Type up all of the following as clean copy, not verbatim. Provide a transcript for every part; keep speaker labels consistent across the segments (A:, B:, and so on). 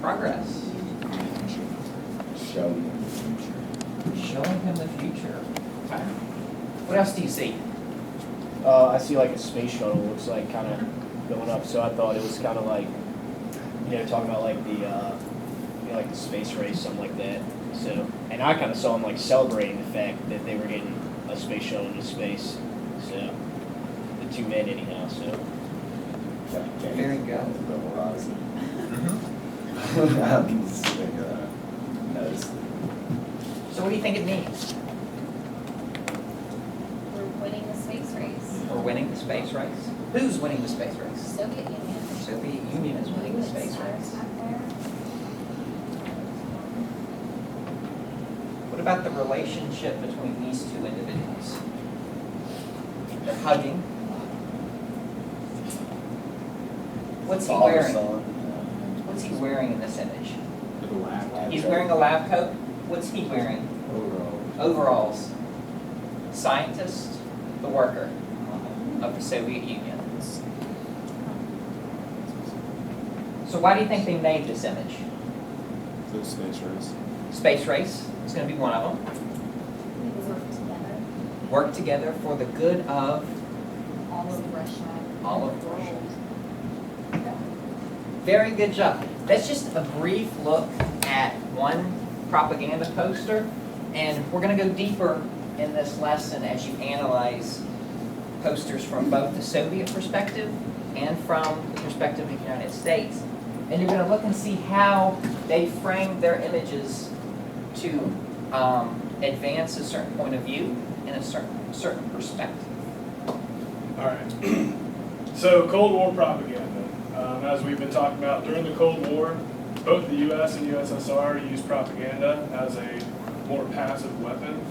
A: Progress.
B: Showing them the future.
A: Showing him the future. Okay. What else do you see?
C: I see like a space shuttle looks like kind of going up, so I thought it was kind of like, talking about like the, like the space race, something like that. So, and I kind of saw them like celebrating the fact that they were getting a space shuttle into space. So, the two men anyhow. So,
A: Very good.
B: The horizon.
A: Mm-hmm.
B: I didn't think of that. Noticed it.
A: So what do you think it means?
D: We're winning the space race.
A: We're winning the space race. Who's winning the space race?
D: Soviet Union.
A: The Soviet Union is winning the space race.
D: Up there.
A: What about the relationship between these two individuals? They're hugging. What's he
B: Father,
A: wearing?
B: son,
A: What's he wearing in this image?
E: The lab.
A: He's wearing a lab coat. What's he wearing?
B: overall.
A: Overalls. Scientist, the worker of the Soviet Union. So why do you think they made this image?
E: The space race.
A: Space race is going to be one of them.
D: We work together.
A: Work together for the good of
D: All of Russia.
A: all of
D: the world.
A: Russia. Very good job. That's just a brief look at one propaganda poster, and we're going to go deeper in this lesson as you analyze posters from both the Soviet perspective and from the perspective of the United States. And you're going to look and see how they framed their images to advance a certain point of view in a certain perspective.
F: All right. So Cold War propaganda. As we've been talking about, during the Cold War, both the U.S. and USSR used propaganda as a more passive weapon.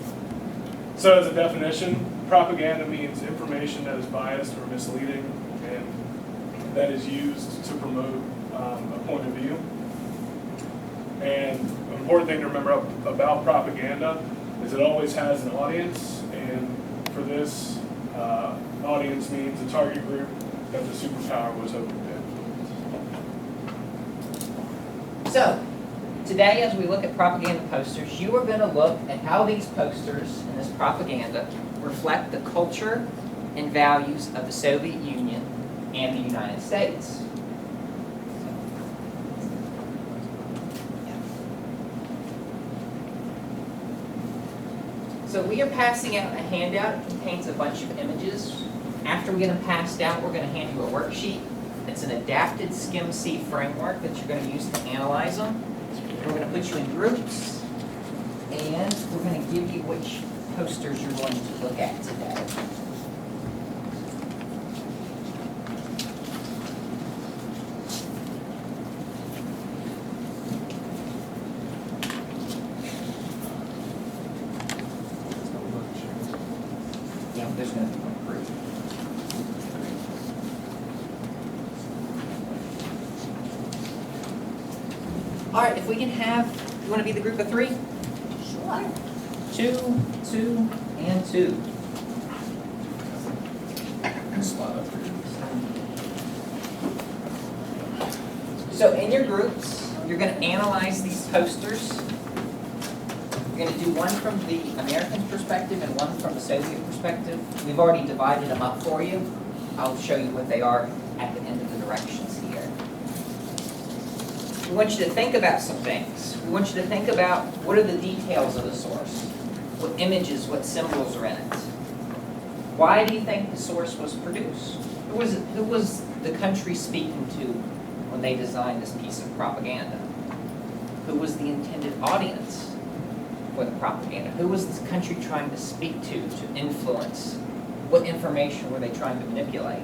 F: So as a definition, propaganda means information that is biased or misleading and that is used to promote a point of view. And an important thing to remember about propaganda is it always has an audience, and for this, audience means a target group that the superpower was hoping to influence.
A: So, today as we look at propaganda posters, you are going to look at how these posters and this propaganda reflect the culture and values of the Soviet Union and the United States. So we are passing out a handout. It contains a bunch of images. After we get them passed out, we're going to hand you a worksheet. It's an adapted Skim-C framework that you're going to use to analyze them. We're going to put you in groups, and we're going to give you which posters you're going to look at today. Yeah, there's going to be one group. All right, if we can have, you want to be the group of three?
D: Sure.
A: 2, 2, and 2.
B: Slide up here.
A: So in your groups, you're going to analyze these posters. You're going to do one from the American perspective and one from the Soviet perspective. We've already divided them up for you. I'll show you what they are at the end of the directions here. We want you to think about some things. We want you to think about what are the details of the source, what images, what symbols are in it. Why do you think the source was produced? Who was the country speaking to when they designed this piece of propaganda? Who was the intended audience for the propaganda? Who was this country trying to speak to influence? What information were they trying to manipulate?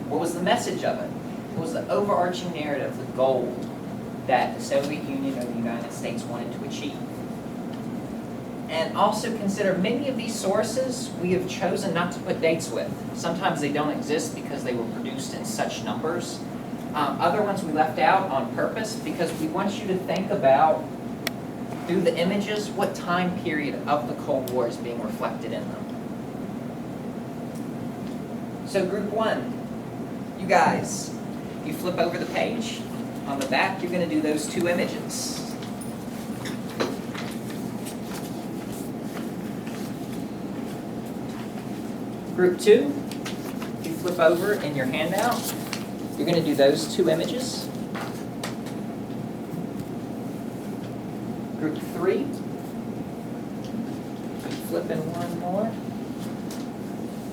A: What was the message of it? What was the overarching narrative, the goal that the Soviet Union or the United States wanted to achieve? And also consider many of these sources we have chosen not to put dates with. Sometimes they don't exist because they were produced in such numbers. Other ones we left out on purpose because we want you to think about, through the images, what time period of the Cold War is being reflected in them. So group one, you guys, you flip over the page on on the back, you're gonna do those two images. Group 2, if you flip over in your handout, you're gonna do those two images. Group 3, flip in one more.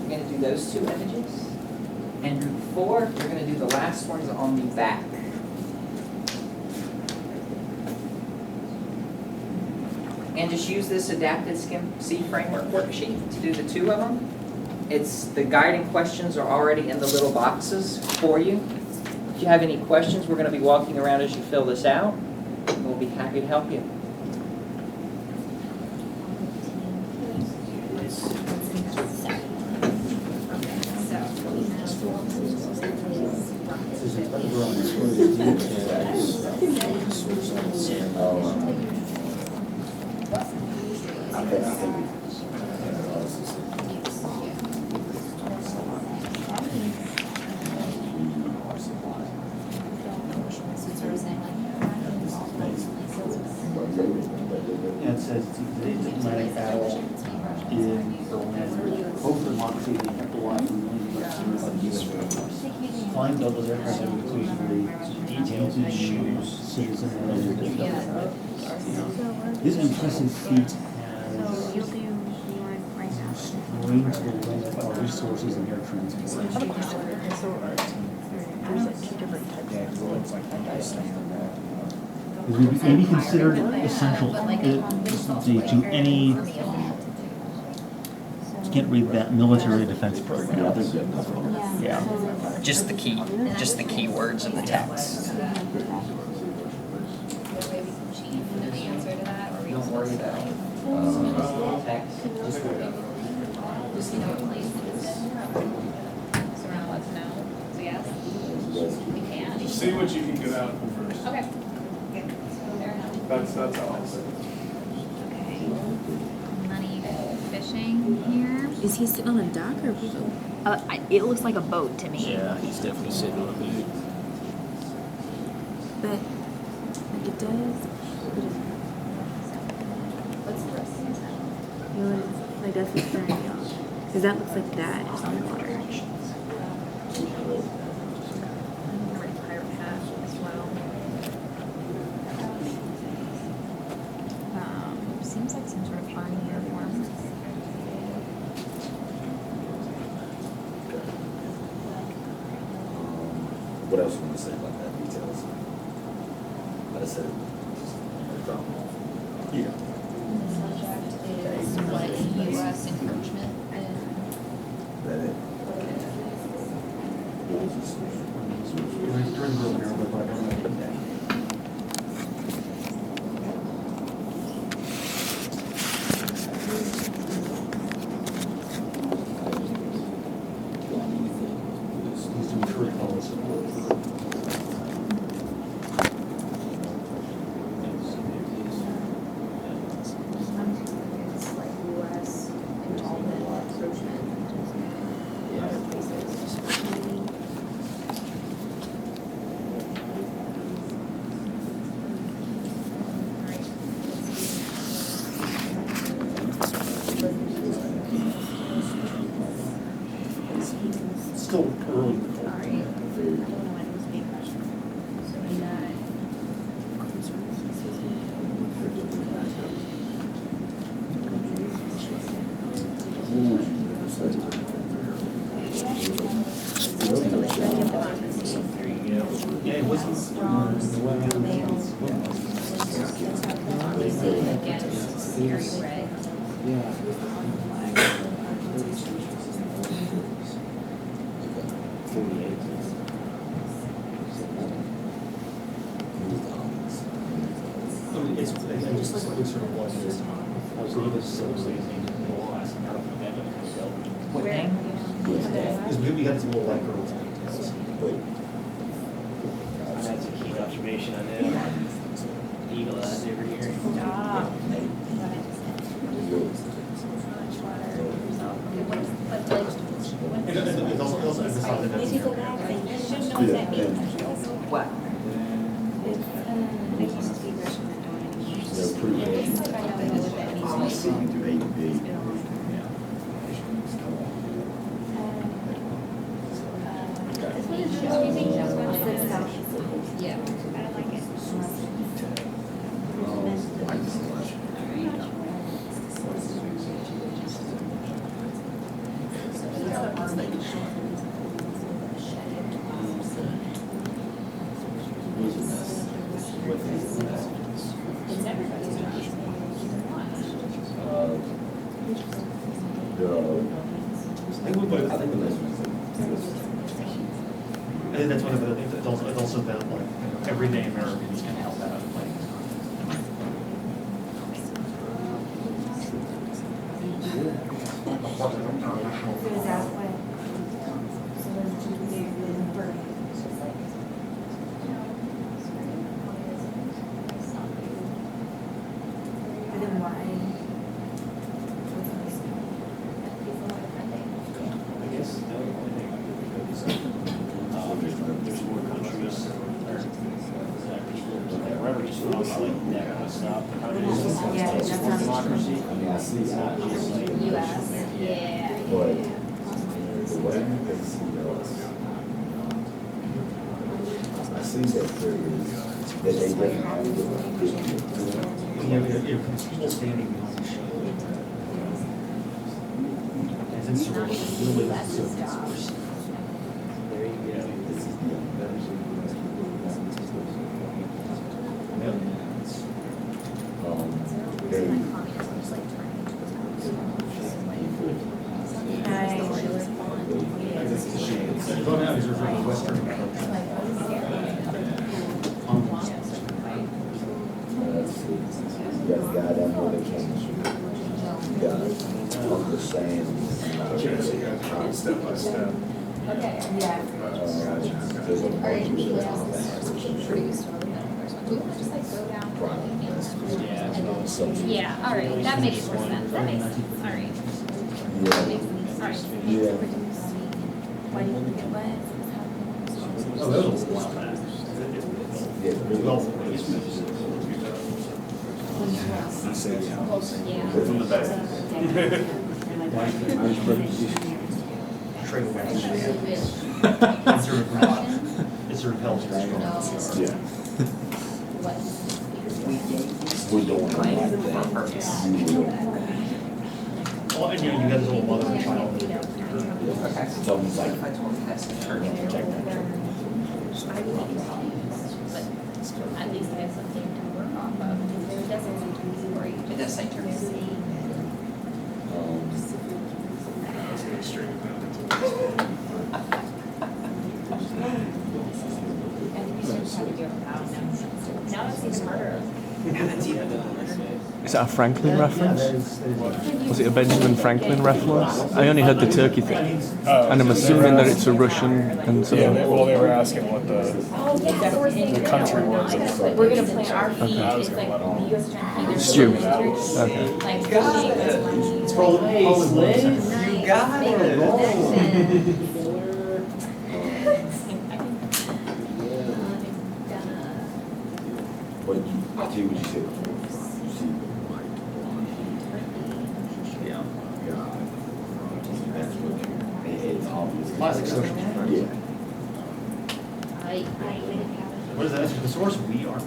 A: You're gonna do those two images. And group 4, you're gonna do the last ones on the back. And just use this adapted SCIM-C framework worksheet to do the two of them. The guiding questions are already in the little boxes for you. If you have any questions, we're gonna be walking around as you fill this out. And we'll be happy to help you.
G: It says the diplomatic battle in Berlin, over democracy, they have to watch flying doubles aircraft have included details and shoes, citizen This impressive feat has
D: You'll do, you want right now.
G: strained to the limit of resources and air transport.
D: There's like two different types.
G: It would be maybe considered essential to any, can't read that, military defense program. Yeah.
A: Just the key words of the text.
D: You know the answer to that, or we
A: Don't worry about it. Text.
D: just know what place it is in? So we're not allowed to know, so yes? We can.
F: Just see what you can get out first.
D: Okay. Fair enough.
F: That's all I'll say.
D: Okay. Money fishing here.
H: Is he sitting on a dock or?
D: It looks like a boat to me.
E: Yeah, he's definitely sitting on a boot.
H: But like it does.
D: What's the rest of the time?
H: You know, like that's what's throwing me off. Because that looks like that is on the water.
D: Pirate hat as well. Seems like some sort of army uniform.
B: What else you want to say about that details? Like I said, just drop them off.
G: Yeah.
D: The subject is what U.S. encroachment is.
B: That it.
G: During the war, but I don't know that. He's doing true policy.
D: It's like U.S. involvement, encroachment. Other places.
G: It's still early.
D: Sorry. So we got
G: Yeah, it wasn't.
D: against Gary Ray.
G: It's just like sort of what it is. I was reading this so lazy. Last night, I don't know that it
A: What name?
G: Because we got some little white girls.
C: That's a key observation I know. Eagle eyes every year.
G: It's also emphasized that
A: What?
D: It's everybody's job.
G: I think that's one of the things, it's also about like, everyday Americans can help out, like.
H: But then why?
G: I guess the only thing I could think of is, there's more countries.
C: Wherever you saw, like, that kind of stuff, the countries
H: Yeah,
C: that
H: that's
C: support
H: not-
C: democracy, I mean, it's not just like.
D: US,
C: Yeah.
D: yeah.
B: I see that there is, that they didn't have the
G: People standing behind the show. As in sort of like a little bit of service person.
C: There you go.
B: They,
G: Go now, these are from the Western approach.
B: you got a guy down there that came, you got Uncle Sam.
F: Step by step.
D: Okay.
B: There's a
D: All right,
B: bunch
D: we
B: of
D: have this produced or whatever. Do you want to just like go down? And then- Yeah, all right, that makes more sense. That makes sense. All right. That makes sense. All right.
B: Yeah.
H: Why do you think it was?
G: Oh, that was a while back.
D: Yeah.
F: From the back.
G: Trade winds. It sort of helps.
B: Yeah.
D: What?
B: We don't
A: Right.
B: like
A: For
B: that.
A: purpose.
G: Well, and you know, you got this little mother and child.
A: Okay.
B: Someone's like,
A: If I told you that's the church.
D: But at least I have something to work off of. It doesn't seem to be great.
A: It does say church.
F: Let's go straight down.
D: Now it's even harder.
E: Is that a Franklin reference?
G: That is.
E: Was it a Benjamin Franklin reference? I only heard the turkey thing. And I'm assuming that it's a Russian and so.
F: Yeah, well, they were asking what the
D: Oh, yeah, so we're saying.
F: The country was.
D: We're gonna plant our feet,
F: I was
D: it's
F: gonna
D: like
F: let all-
D: the US attorney.
E: Stew.
D: Okay. Like,
G: It's probably one second.
A: You got it.
B: but you see what you said before. You see Mike on
E: Yeah.
B: God. That's what it's obvious.
G: Classic social.
B: Yeah.
G: What is that? The source we are.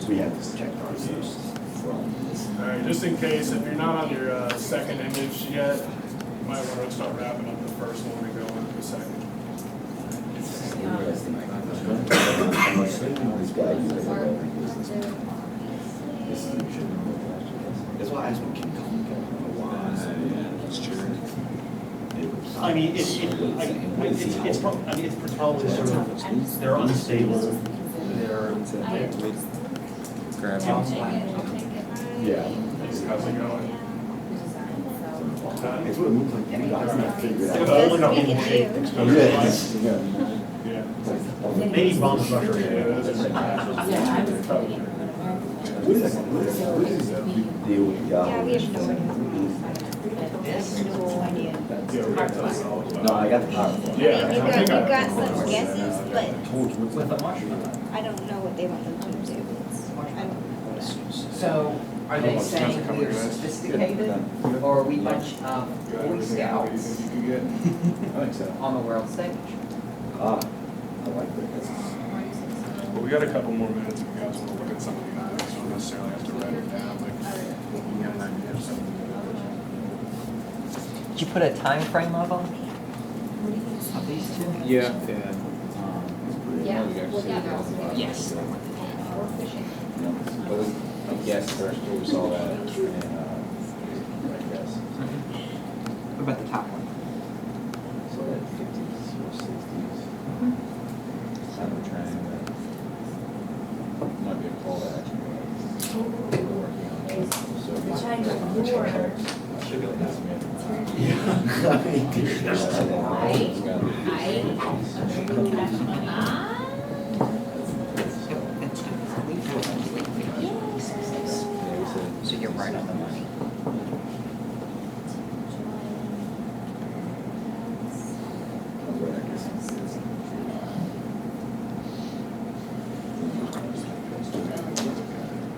B: We have to check our sources from this.
F: All right, just in case, if you're not on your second image yet, you might want to start wrapping up the first one and go into the second.
B: It's interesting. I'm assuming this guy used to have a business. This is that's why I asked when King Kong came. I don't know why. It's true.
G: I mean, it's probably sort of, they're unstable, they're.
B: Yeah.
F: How's it going?
B: It's what it looks like. You guys have to figure it
G: They're
B: out.
G: old enough in shape.
B: Yes. Yeah.
F: Yeah.
G: They need bombs rusher.
F: Yeah, those are
B: What is the big deal with the guy?
D: Yeah, we have no idea.
F: Yeah, we got to tell us all about it.
B: No, I got the PowerPoint.
F: Yeah.
I: We've
F: I
I: got,
F: think
I: we've
F: I-
I: got some guesses, but
G: With a marshmallow.
I: I don't know what they want them to do.
A: So, are they saying we're sophisticated, or are we a bunch of
F: Got
A: Boy
F: everything out that you
A: Scouts
F: think you could get?
B: I think so.
A: on the world stage?
B: Ah, I like that.
F: Well, we got a couple more minutes if you guys want to look at some of these things. You don't necessarily have to write it down, like, you can get an idea of something.
A: Did you put a time frame of them? Of these two?
E: Yeah.
A: Yes.
D: We're pushing.
B: But I guess first we saw that and, I guess,
A: What about the top one?
B: so that 50s or 60s. Cybertrain, might be a call to action. But we're working on that. So it's should be like this, man.
A: So you're right on the money.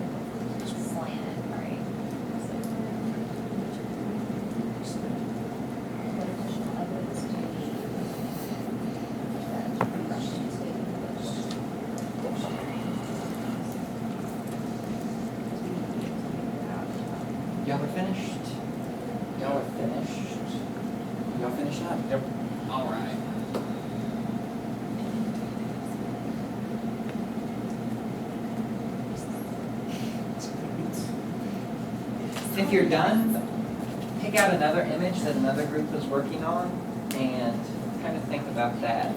D: Slanted, right? What additional evidence do you need that progression to English dictionary?
A: Y'all are finished? Y'all are finished? Y'all finished up? Yep. All right. If you're done, pick out another image that another group is working on and kind of think about that.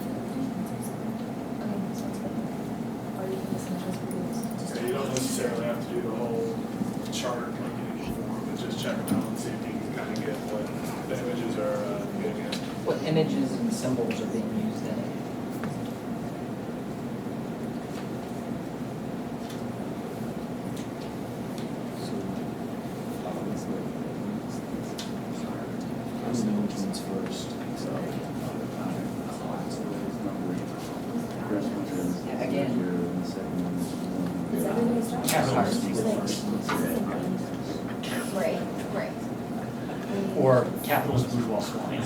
F: Yeah, you don't necessarily have to do the whole chart like in each form, but just check them out and see if you can kind of get what the images are getting at.
A: What images and symbols are being used in it? Again.
D: Right, right.
G: Or capitalist bourgeois swine.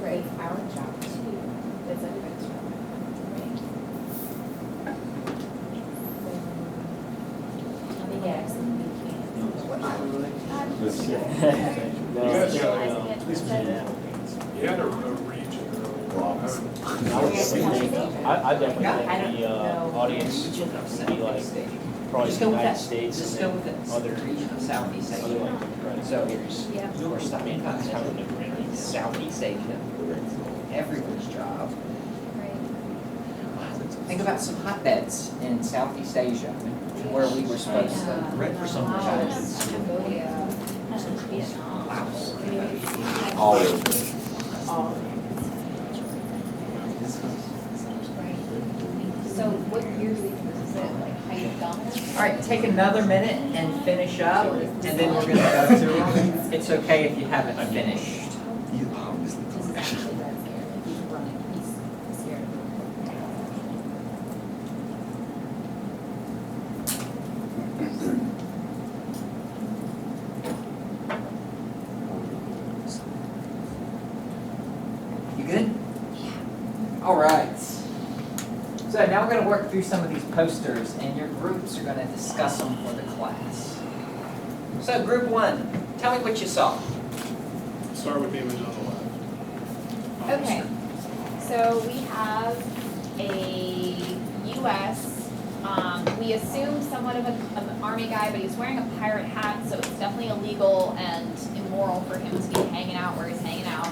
D: Right, our job too, is a extra, right? Yes, and we can't.
F: You had a region earlier.
C: I definitely
A: I don't
C: think the
A: know.
C: audience
A: Region of
C: would be like,
A: Southeast Asia.
C: probably
A: Just
C: the
A: go with
C: United
A: that.
C: States
A: Just
C: and
A: go with
C: then
A: it.
C: other,
A: Region of Southeast
C: other
A: Asia.
C: like democratic
A: So-
C: countries.
D: Yeah.
A: We're
C: I
A: stopping
C: mean, that's kind of
A: continent.
C: no brainer.
A: Southeast Asia, everyone's job. Think about some hotbeds in Southeast Asia where we were supposed to rent for some of the jobs.
D: Cambodia, Vietnam.
B: All of it.
D: So what years is it, like height of dominance?
A: All right, take another minute and finish up, and then we're gonna go through them. It's okay if you haven't finished.
B: You obviously
D: He's actually that scared, like he's running, he's scared.
A: You good? All right. So now we're gonna work through some of these posters, and your groups are gonna discuss them for the class. So group one, tell me what you saw.
F: Start with the image on the left. On the
D: Okay,
F: screen.
D: so we have a US, we assume somewhat of an army guy, but he's wearing a pirate hat, so it's definitely illegal and immoral for him to be hanging out where he's hanging out.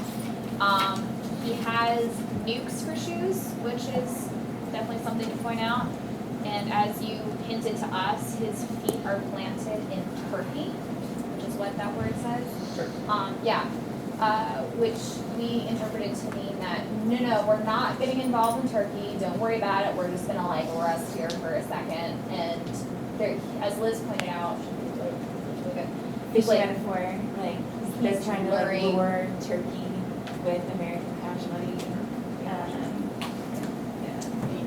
D: He has nukes for shoes, which is definitely something to point out. And as you hinted to us, his feet are planted in Turkey, which is what that word says.
A: Sure.
D: Which we interpreted to mean that, no, we're not getting involved in Turkey, don't worry about it, we're just gonna like rest here for a second. And there, as Liz pointed out,
H: Fish
D: like-
H: metaphor, like they're
D: he's
H: trying to like
D: luring-
H: lure Turkey with American cash money.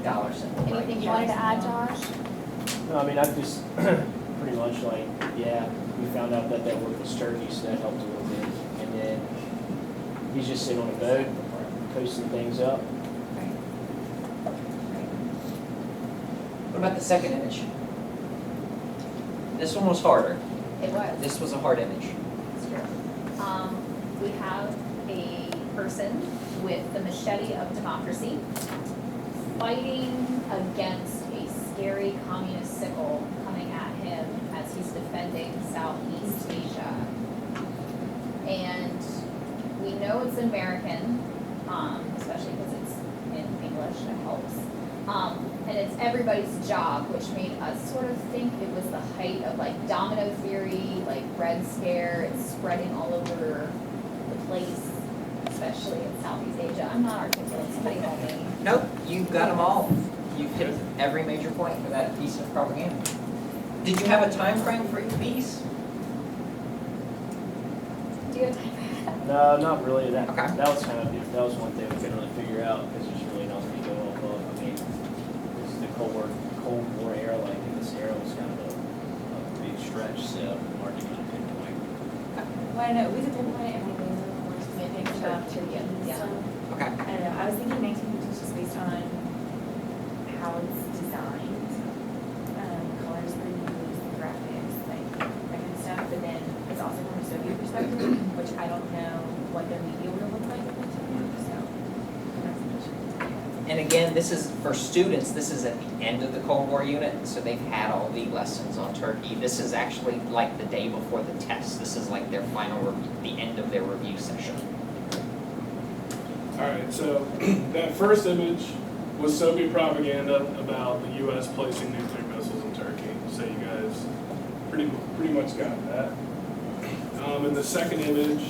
A: $8 symbol. right?
D: anything you wanted to add, Josh?
C: No, I mean, I've just pretty much like, yeah, we found out that that work was Turkey, so that helped a little bit. And then he's just sitting on a boat, coasting things up.
A: What about the second image? This one was harder.
D: It was.
A: This was a hard image.
D: It's true. We have a person with the machete of democracy fighting against a scary communist sickle coming at him as he's defending Southeast Asia. And we know it's American, especially because it's in English, it helps. And it's everybody's job, which made us sort of think it was the height of like domino theory, like Red Scare, it's spreading all over the place, especially in Southeast Asia. I'm not articulate, somebody help me.
A: Nope, you've got them all. You've hit every major point for that piece of propaganda. Did you have a time frame for each piece?
D: Do you have time for that?
C: No, not really. That
A: Okay.
C: that was kind of that was one thing we couldn't really figure out because there's really nothing to go off of. I mean, this is the Cold War era. Like in this era was kind of a big stretch, so hard to kind of pinpoint.
J: Well, I know, we could pinpoint it and maybe more specific stuff to the end.
D: Yeah.
J: So,
A: Okay.
J: I don't know, I was thinking 1950s just based on how it's designed, colors that are used, the graphics, like that kind of stuff. But then it's also from a Soviet perspective, which I don't know what their media would have looked like at that time, so that's interesting.
A: And again, this is for students, this is at the end of the Cold War unit, so they've had all the lessons on Turkey. This is actually like the day before the test. This is like their final, the end of their review session.
F: All right, so that first image was Soviet propaganda about the U.S. placing nuclear missiles in Turkey. So you guys pretty much got that. And the second image,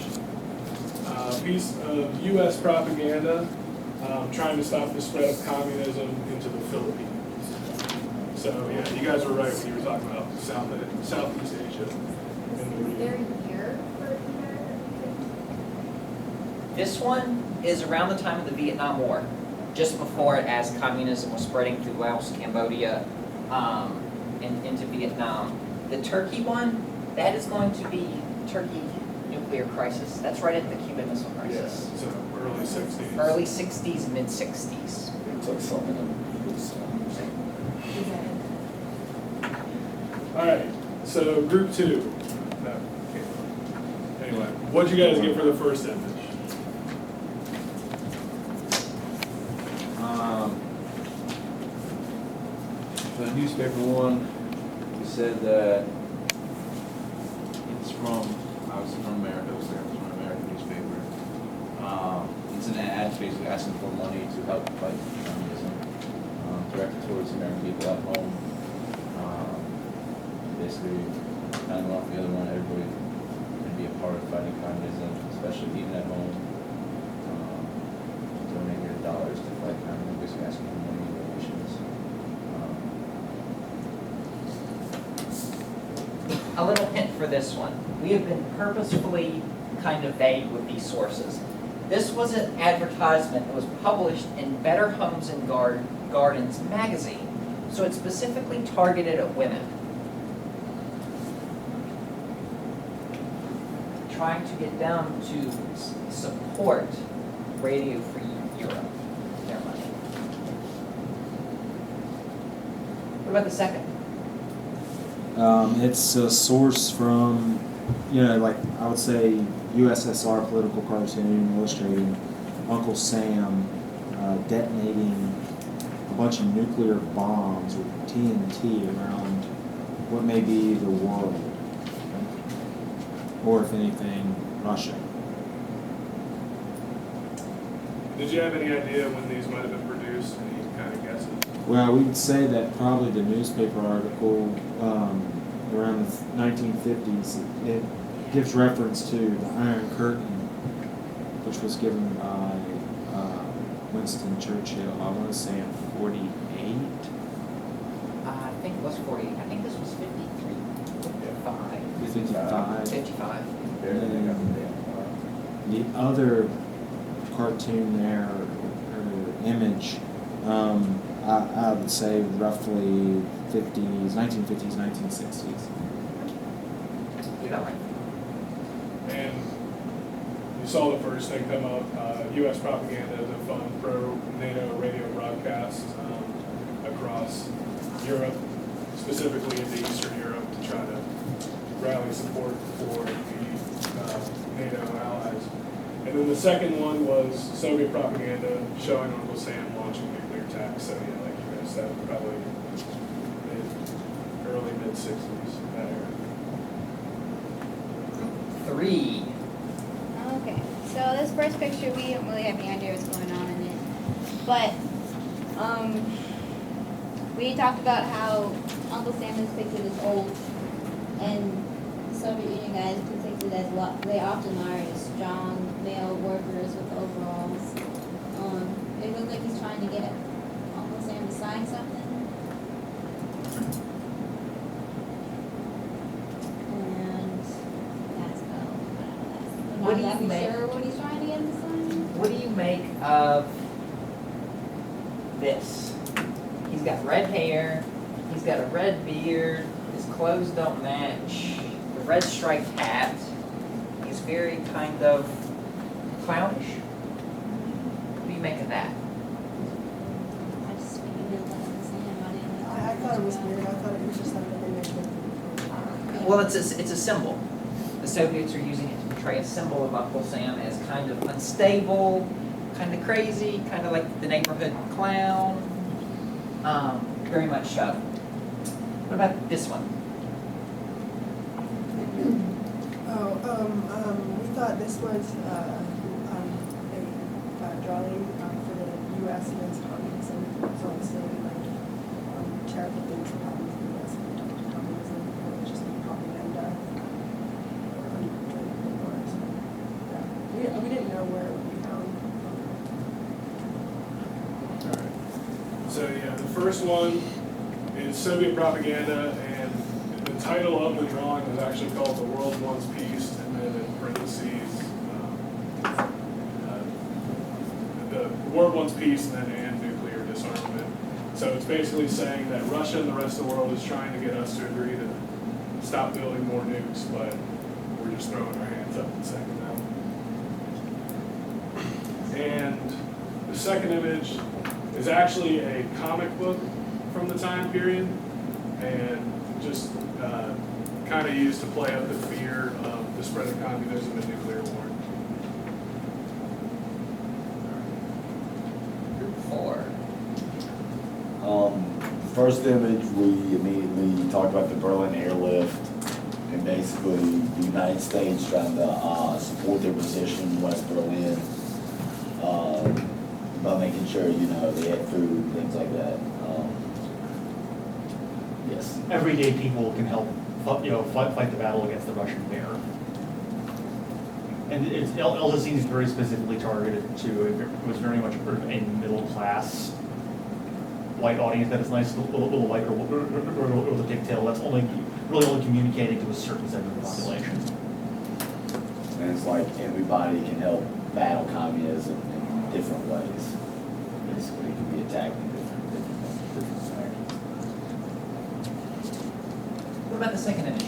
F: piece of U.S. propaganda trying to stop the spread of communism into the Philippines. So yeah, you guys were right when you were talking about Southeast Asia.
D: Is there a year for either?
A: This one is around the time of the Vietnam War, just before it, as communism was spreading through Laos, Cambodia, and into Vietnam. The Turkey one, that is going to be Turkey nuclear crisis. That's right at the Cuban Missile Crisis.
F: Yeah, so early 60s.
A: Early 60s, mid 60s.
B: It's like something that was,
F: All right, so group two. No, okay. Anyway, what'd you guys get for the first image?
K: For the newspaper one, we said that it's from, obviously from America, it was there, it's from an American newspaper. It's an ad basically asking for money to help fight communism, directed towards American people at home. Basically, kind of off the other one, everybody can be a part of fighting communism, especially even at home. Donate your dollars to fight communism, basically asking for money donations.
A: A little hint for this one. We have been purposefully kind of vague with these sources. This was an advertisement that was published in Better Homes and Gardens magazine, so it's specifically targeted at women. Trying to get them to support Radio Free Europe, their money. What about the second?
L: It's a source from, like I would say USSR political cartoon illustrating Uncle Sam detonating a bunch of nuclear bombs or TNT around what may be the world, or if anything, Russia.
F: Did you have any idea when these might have been produced? Any kind of guesses?
L: Well, we would say that probably the newspaper article around the 1950s, it gives reference to the Iron Curtain, which was given by Winston Churchill, I want to say in 48.
A: I think it was 40. I think this was 53. 55.
L: 55.
A: 55.
L: The other cartoon there, or image, I would say roughly 1950s, 1960s.
A: You got right.
F: And you saw the first thing come up, U.S. propaganda to fund pro-NATO radio broadcasts across Europe, specifically into Eastern Europe, to try to rally support for the NATO allies. And then the second one was Soviet propaganda showing Uncle Sam launching nuclear attacks. So yeah, like you guys said, probably early mid-60s, that era.
A: 3.
I: Okay, so this first picture, we don't really have any idea what's going on in it. But, we talked about how Uncle Sam is depicted as old, and Soviet Union guys depicted as what they often are as strong male workers with overalls. It looks like he's trying to get Uncle Sam to sign something. And that's about, I'm
A: What
I: not
A: do you
I: exactly
A: make-
I: sure what he's trying to get him to sign.
A: What do you make of this? He's got red hair, he's got a red beard, his clothes don't match, the red striped hat. He's very kind of clownish. What do you make of that?
I: I just figured it was Uncle Sam, I didn't.
M: I thought it was weird. I thought it was just like an image of.
A: Well, it's a symbol. The Soviets are using it to portray a symbol of Uncle Sam as kind of unstable, kind of crazy, kind of like the neighborhood clown. Very much so. What about this one?
M: We thought this was a drawing for the U.S. against communism. So it's saying like terrible things that happen to the U.S. against communism, and it's just like propaganda. We didn't know where it would be found.
F: So yeah, the first one is Soviet propaganda, and the title of the drawing was actually called "The World Wants Peace," and then in parentheses, the world wants peace, and then nuclear disarmament. So it's basically saying that Russia and the rest of the world is trying to get us to agree to stop building more nukes, but we're just throwing our hands up and saying no. And the second image is actually a comic book from the time period, and just kind of used to play up the fear of the spread of communism and nuclear war.
A: Group 4.
B: First image, we immediately talked about the Berlin airlift, and basically the United States trying to support their position in West Berlin by making sure, they had food, things like that. Yes.
G: Everyday people can help, fight the battle against the Russian bear. And Elsa seems very specifically targeted to, it was very much a middle-class white audience that is nice, a little white or with a pigtail. That's really only communicating to a certain segment of the population.
B: And it's like everybody can help battle communism in different ways. Basically, it can be attacked in different ways.
A: What about the second image?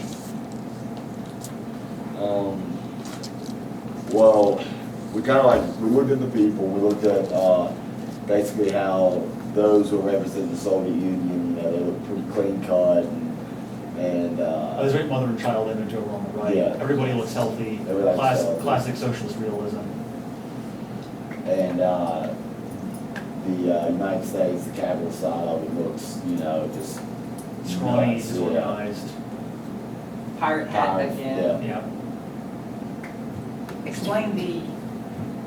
B: Well, we kind of we looked at the people, we looked at basically how those who represent the Soviet Union, they look pretty clean cut and
G: There's a mother and child image over on the right.
B: Yeah.
G: Everybody looks healthy.
B: Everybody's healthy.
G: Classic socialist realism.
B: and the United States, the capital side of it looks, just
G: Scrawny,
B: nuts,
G: disorganized.
A: Pirate hat
B: Pirate,
A: again.
G: Yeah.
A: Explain the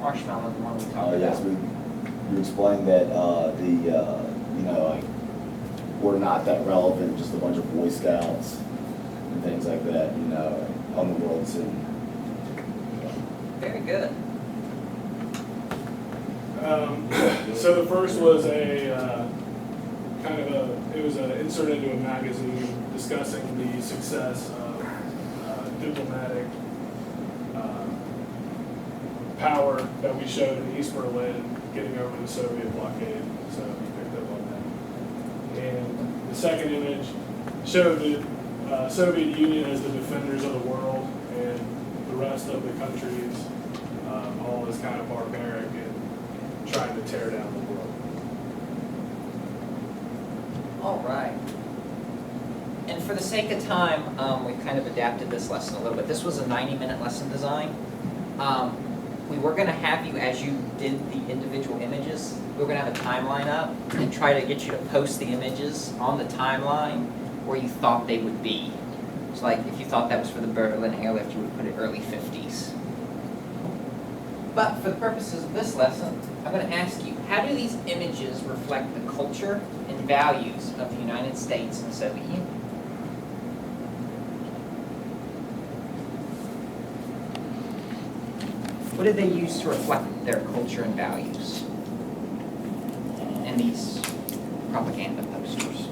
A: marshmallow, the one we talked about.
B: Yes, you explained that we're not that relevant, just a bunch of Boy Scouts and things like that, on the world scene.
A: Very good.
F: So the first was a it was an insert into a magazine discussing the success of diplomatic power that we showed in East Berlin, getting over the Soviet blockade. So we picked up on that. And the second image showed the Soviet Union as the defenders of the world, and the rest of the countries all as kind of barbaric and trying to tear down the world.
A: All right. And for the sake of time, we've kind of adapted this lesson a little bit. This was a 90-minute lesson design. We were going to have you, as you did the individual images, we were going to have a timeline up and try to get you to post the images on the timeline where you thought they would be. So like if you thought that was for the Berlin airlift, you would put it early 50s. But for the purposes of this lesson, I'm going to ask you, how do these images reflect the culture and values of the United States and the Soviet Union? What did they use to reflect their culture and values in these propaganda posters?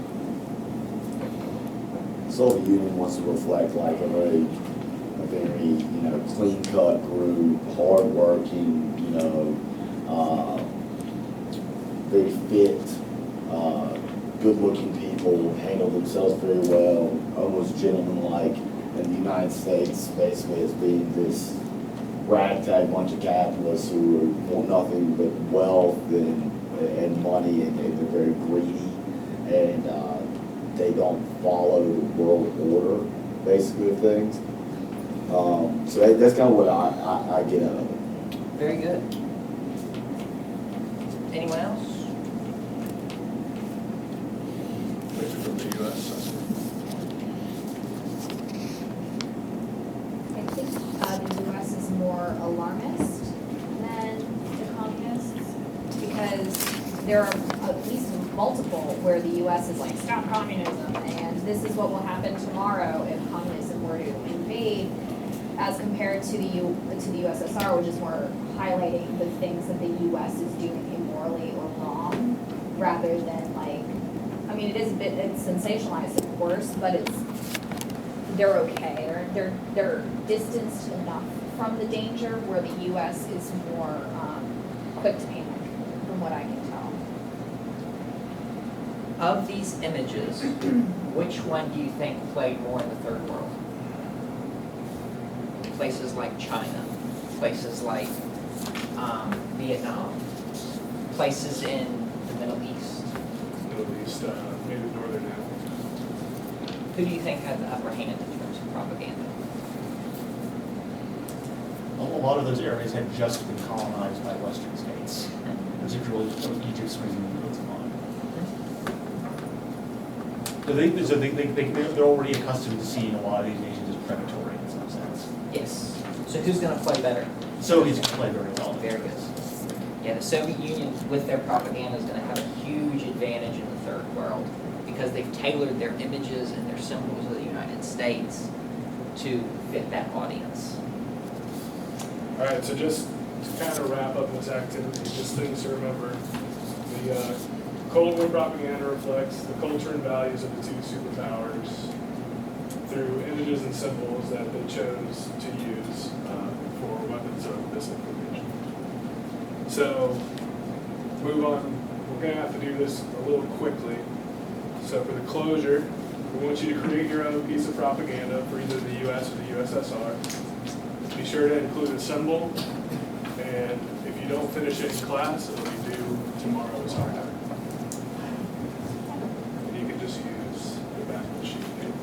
B: Soviet Union wants to reflect like a very, clean-cut group, hardworking, very fit, good-looking people, handle themselves very well, almost gentlemanlike. And the United States basically as being this ragtag bunch of capitalists who want nothing but wealth and money, and they're very greedy, and they don't follow the world order, basically, of things. So that's kind of what I get out of it.
A: Very good. Anyone else?
F: From the U.S.
D: I think the U.S. is more alarmist than the communists, because there are at least multiple where the U.S. is like, stop communism, and this is what will happen tomorrow if communism were to invade, as compared to the USSR, which is more highlighting the things that the U.S. is doing immorally or wrong, rather than like, I mean, it's sensationalized, of course, but they're okay. They're distanced enough from the danger where the U.S. is more quick to panic, from what I can tell.
A: Of these images, which one do you think played more in the third world? Places like China, places like Vietnam, places in the Middle East.
F: Maybe Northern Africa.
A: Who do you think had the upper hand in terms of propaganda?
G: A lot of those areas had just been colonized by Western states, particularly Egypt, Sweden, and Guatemala. So they're already accustomed to seeing a lot of these nations as predatory in some sense.
A: Yes. So who's going to play better?
G: Soviets can play very well.
A: Very good. Yeah, the Soviet Union, with their propaganda, is going to have a huge advantage in the third world because they've tailored their images and their symbols of the United States to fit that audience.
F: All right, so just to kind of wrap up this activity, just things to remember. The Cold War propaganda reflects the culture and values of the two superpowers through images and symbols that they chose to use for weapons of disinformation. So, move on. We're going to have to do this a little quickly. So for the closure, we want you to create your own piece of propaganda for either the U.S. or the USSR. Be sure to include a symbol, and if you don't finish it in class, it'll be due tomorrow as hard. You can just use the back of the sheet of paper.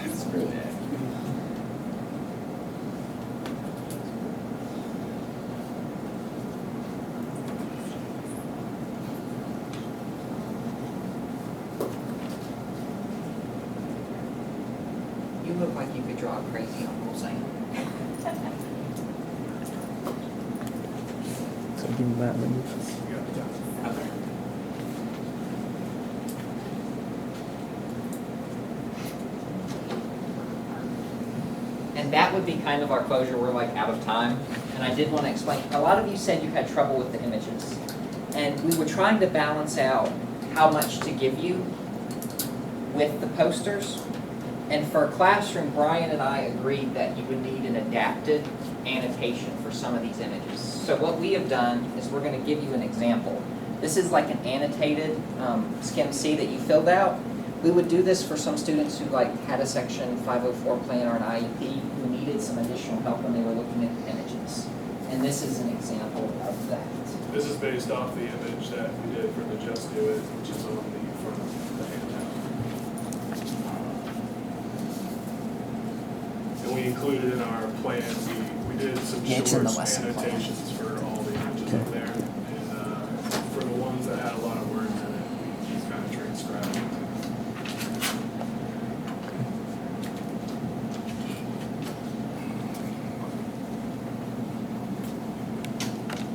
B: It's really
A: You look like you could draw a crazy Uncle Sam.
E: So give me that one.
A: Okay. And that would be kind of our closure. We're like out of time. And I did want to explain, a lot of you said you had trouble with the images. And we were trying to balance out how much to give you with the posters. And for a classroom, Brian and I agreed that you would need an adapted annotation for some of these images. So what we have done is we're going to give you an example. This is like an annotated Skim C that you filled out. We would do this for some students who like had a Section 504 plan or an IEP who needed some additional help when they were looking at images. And this is an example of that.
F: This is based off the image that we did for the Just Do It, which is on the front of the handout. And we included in our plan, we did some
A: Yeah, it's in the
F: source
A: lesson plan.
F: annotations for all the images up there.